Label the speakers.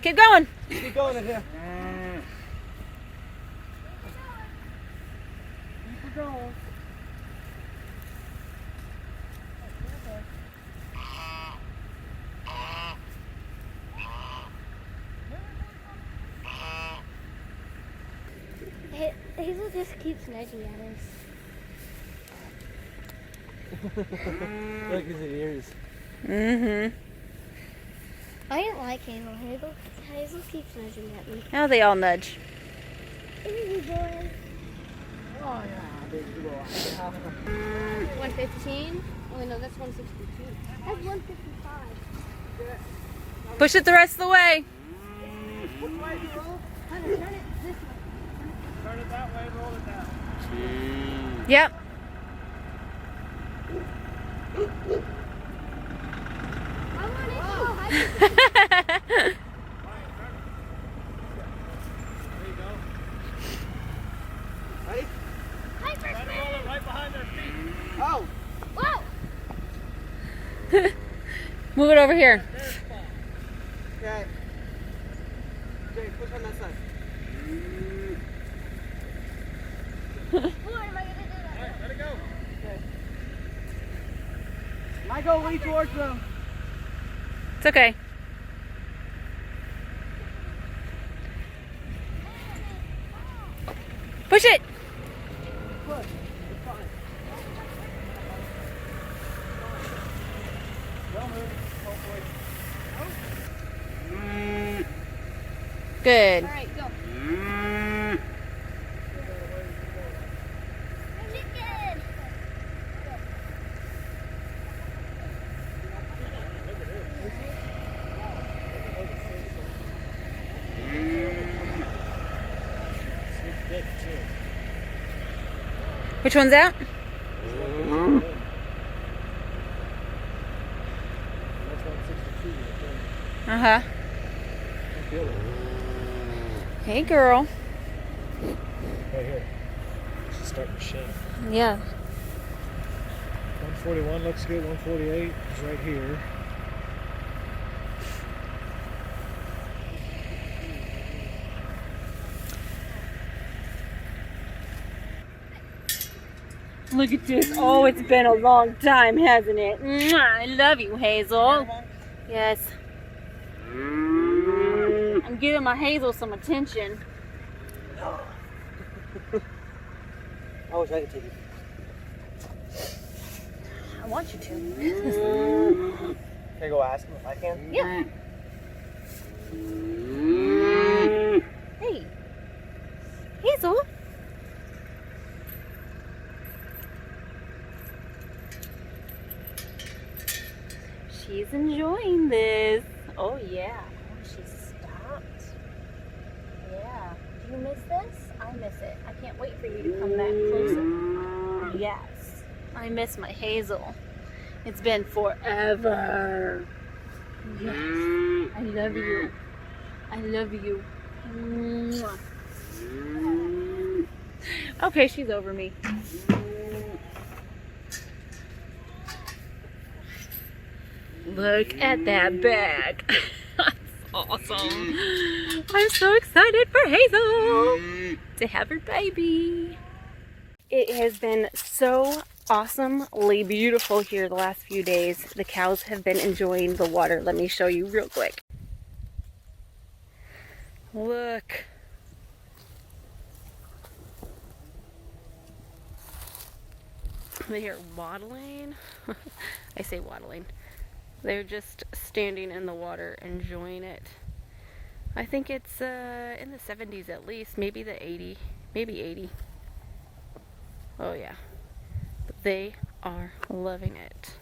Speaker 1: Keep going.
Speaker 2: Keep going in here. Keep going.
Speaker 3: Hazel just keeps nudging at us.
Speaker 2: Look at his ears.
Speaker 1: Mm-hmm.
Speaker 3: I didn't like Hazel. Hazel keeps nudging at me.
Speaker 1: Now they all nudge.
Speaker 3: Easy boy.
Speaker 2: Oh yeah, big boy.
Speaker 3: 115. Oh no, that's 162. That's 155.
Speaker 1: Push it the rest of the way.
Speaker 2: Which way do you roll?
Speaker 3: Turn it this way.
Speaker 2: Turn it that way, roll it down.
Speaker 1: Yep.
Speaker 3: I want it so high.
Speaker 2: There you go. Ready?
Speaker 3: Hi,
Speaker 2: Try to roll it right behind their feet.
Speaker 3: Oh! Whoa!
Speaker 1: Move it over here.
Speaker 2: Okay. Okay, push on that side.
Speaker 3: What am I gonna do that?
Speaker 2: Alright, let it go. Okay. I go way towards them.
Speaker 1: It's okay. Push it.
Speaker 2: Push. It's fine. Don't move. Hopefully.
Speaker 1: Good.
Speaker 3: All right, go. Chicken.
Speaker 1: Which one's out? Uh-huh. Hey, girl.
Speaker 2: Right here. She's starting to shake.
Speaker 1: Yeah.
Speaker 2: 141 looks good. 148 is right here.
Speaker 1: Look at this. Oh, it's been a long time, hasn't it? Mwah, I love you, Hazel. Yes. I'm giving my Hazel some attention.
Speaker 2: I wish I could take it.
Speaker 1: I want you to.
Speaker 2: Can I go ask him if I can?
Speaker 1: Yeah. Hey. Hazel. She's enjoying this. Oh, yeah. Oh, she stopped. Yeah. Do you miss this? I miss it. I can't wait for you to come back closer. Yes. I miss my Hazel. It's been forever. Yes. I love you. I love you. Mwah. Okay, she's over me. Look at that bag. That's awesome. I'm so excited for Hazel to have her baby. It has been so awesomely beautiful here the last few days. The cows have been enjoying the water. Let me show you real quick. Look. They are waddling. I say waddling. They're just standing in the water enjoying it. I think it's in the 70s at least, maybe the 80, maybe 80. Oh yeah. But they are loving it.